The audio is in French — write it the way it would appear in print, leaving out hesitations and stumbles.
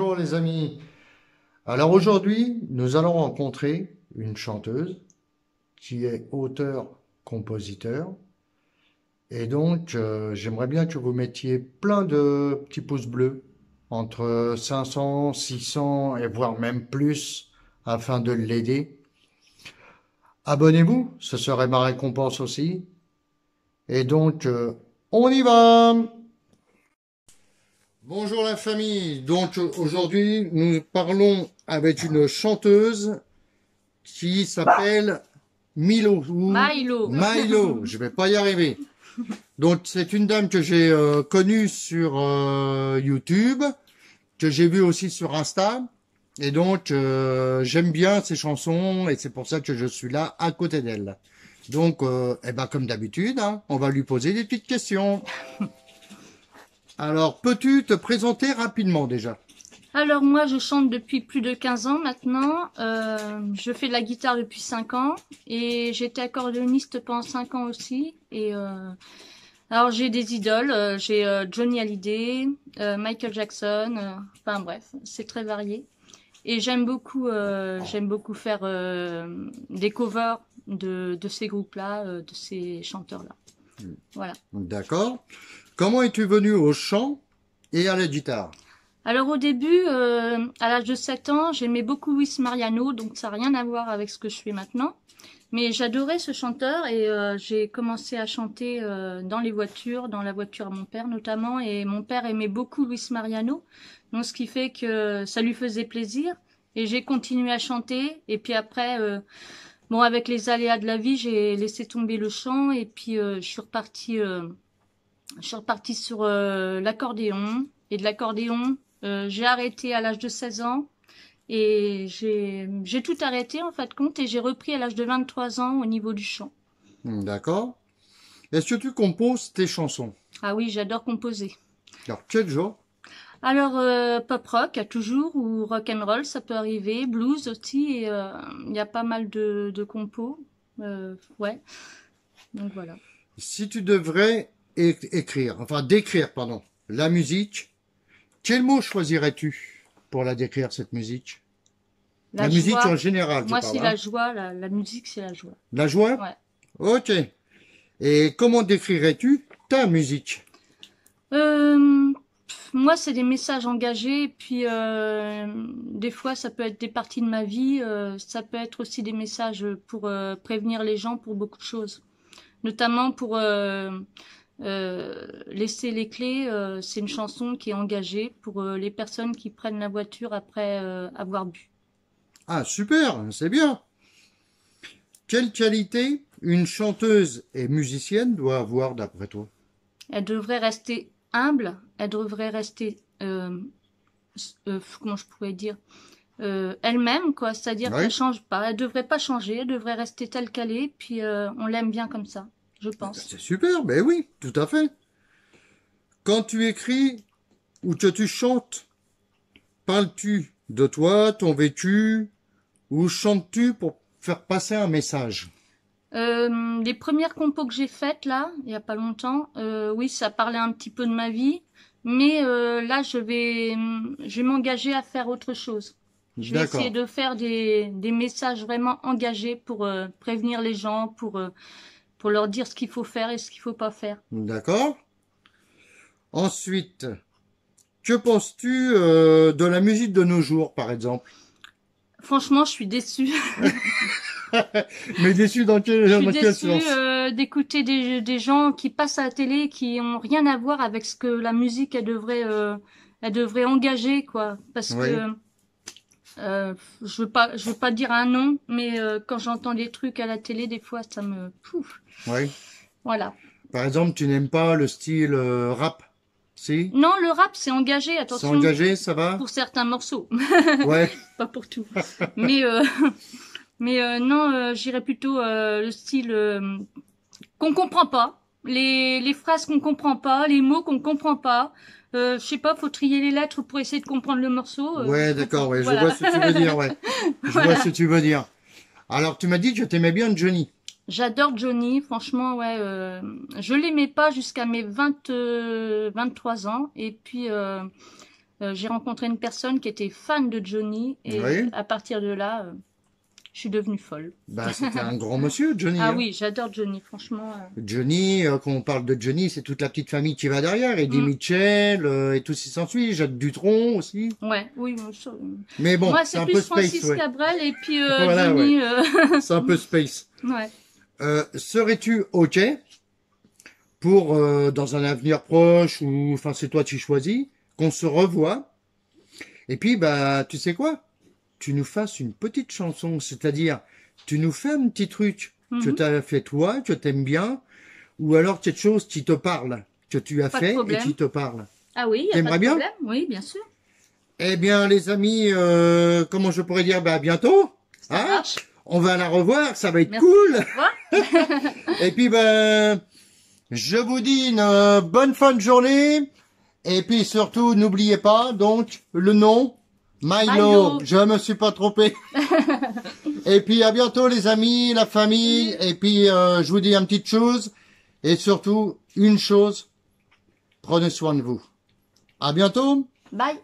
bonjour les amis. Alors aujourd'hui, nous allons rencontrer une chanteuse qui est auteur-compositeur. Et donc, j'aimerais bien que vous mettiez plein de petits pouces bleus, entre 500, 600 et voire même plus, afin de l'aider. Abonnez-vous, ce serait ma récompense aussi. Et donc, on y va! Bonjour la famille. Donc aujourd'hui, nous parlons avec une chanteuse qui s'appelle Milo ou Milo. Milo. Je vais pas y arriver. Donc c'est une dame que j'ai connue sur YouTube, que j'ai vue aussi sur Insta. Et donc j'aime bien ses chansons et c'est pour ça que je suis là à côté d'elle. Donc eh ben, comme d'habitude, hein, on va lui poser des petites questions. Alors, peux-tu te présenter rapidement déjà? Alors moi je chante depuis plus de 15 ans maintenant, je fais de la guitare depuis 5 ans et j'étais accordéoniste pendant 5 ans aussi. Et alors j'ai des idoles, j'ai Johnny Hallyday, Michael Jackson, enfin bref, c'est très varié. Et j'aime beaucoup faire des covers de ces groupes-là, de ces chanteurs-là. Voilà. D'accord. Comment es-tu venu au chant et à la guitare? Alors au début, à l'âge de 7 ans, j'aimais beaucoup Luis Mariano, donc ça n'a rien à voir avec ce que je fais maintenant. Mais j'adorais ce chanteur et j'ai commencé à chanter dans les voitures, dans la voiture à mon père notamment. Et mon père aimait beaucoup Luis Mariano, donc ce qui fait que ça lui faisait plaisir. Et j'ai continué à chanter. Et puis après, bon, avec les aléas de la vie, j'ai laissé tomber le chant et puis je suis repartie sur l'accordéon. Et de l'accordéon, j'ai arrêté à l'âge de 16 ans. Et j'ai tout arrêté en fin de compte. Et j'ai repris à l'âge de 23 ans au niveau du chant. D'accord. Est-ce que tu composes tes chansons? Ah oui, j'adore composer. Alors, quel genre? Alors, pop rock, à toujours, ou rock and roll, ça peut arriver. Blues aussi, et il y a pas mal de compos. Ouais, donc voilà. Si tu devrais écrire, enfin décrire, pardon, la musique, quel mot choisirais-tu pour la décrire, cette musique? La musique joie. en général, je Moi, parle, c'est hein. la joie, la musique, c'est la joie. La joie? Ouais. Ok. Et comment décrirais-tu ta musique? Moi, c'est des messages engagés, et puis des fois, ça peut être des parties de ma vie, ça peut être aussi des messages pour prévenir les gens pour beaucoup de choses. Notamment pour laisser les clés, c'est une chanson qui est engagée pour les personnes qui prennent la voiture après avoir bu. Ah, super, c'est bien. Quelle qualité une chanteuse et musicienne doit avoir d'après toi? Elle devrait rester humble, elle devrait rester, comment je pourrais dire, elle-même, quoi. C'est-à-dire Oui, qu'elle change pas, elle devrait pas changer, elle devrait rester telle qu'elle est, puis on l'aime bien comme ça, je pense. c'est super, ben oui, tout à fait. Quand tu écris ou que tu chantes, parles-tu de toi, ton vécu, ou chantes-tu pour faire passer un message? Les premières compos que j'ai faites là, il y a pas longtemps, oui, ça parlait un petit peu de ma vie, mais là, je vais m'engager à faire autre chose. Je vais essayer D'accord, de faire des messages vraiment engagés pour prévenir les gens, pour leur dire ce qu'il faut faire et ce qu'il faut pas faire. d'accord. Ensuite, que penses-tu de la musique de nos jours, par exemple? Franchement, je suis déçue. Mais déçu dans Je suis dans quel déçue sens? d'écouter des gens qui passent à la télé qui ont rien à voir avec ce que la musique elle devrait engager, quoi. Parce Oui, que je veux pas dire un nom, mais quand j'entends des trucs à la télé, des fois ça me pouf. oui. Voilà. Par exemple, tu n'aimes pas le style rap? Si? Non, le rap c'est engagé, C'est attention, engagé, ça va? pour certains morceaux, Ouais, pas pour tout. Mais non, j'irais plutôt le style qu'on comprend pas, les phrases qu'on comprend pas, les mots qu'on comprend pas. Je sais pas, faut trier les lettres pour essayer de comprendre le morceau. ouais, Je comprends. d'accord, ouais, je vois Voilà. ce que tu veux dire, ouais. Je vois ce Voilà. que tu veux dire. Alors, tu m'as dit que tu aimais bien Johnny. J'adore Johnny, franchement, ouais. Je l'aimais pas jusqu'à mes 23 ans. Et puis, J'ai rencontré une personne qui était fan de Johnny et Oui. à partir de là, je suis devenue folle. Bah, c'était un grand monsieur, Johnny. Ah hein. oui, j'adore Johnny, franchement. Johnny, quand on parle de Johnny, c'est toute la petite famille qui va derrière. Eddie Mitchell et tout ce qui s'ensuit. Jacques Dutronc aussi. Ouais, oui. Mais bon, Moi, c'est c'est un plus peu space, Francis ouais. Cabrel et puis Voilà, Johnny. C'est un peu space. Ouais. Serais-tu OK pour, dans un avenir proche, ou, enfin, c'est toi qui choisis, qu'on se revoie, et puis, bah, tu sais quoi? Tu nous fasses une petite chanson, c'est-à-dire, tu nous fais un petit truc que tu as fait toi, que t'aimes bien, ou alors quelque chose qui te parle, que tu as Pas de fait et problème. qui te parle. Ah oui, y a T'aimerais pas de bien problème. Oui, bien sûr. Eh bien, les amis, comment je pourrais dire, bah, à bientôt. Ça Hein? marche. On va la revoir, ça va être Merci. cool. Au revoir. Et puis, ben, je vous dis une bonne fin de journée. Et puis, surtout, n'oubliez pas, donc, le nom, Milo. Milo. Je me suis pas trompé. Et puis, à bientôt, les amis, la famille. Et puis, je vous dis une petite chose. Et surtout, une chose, prenez soin de vous. À bientôt. Bye.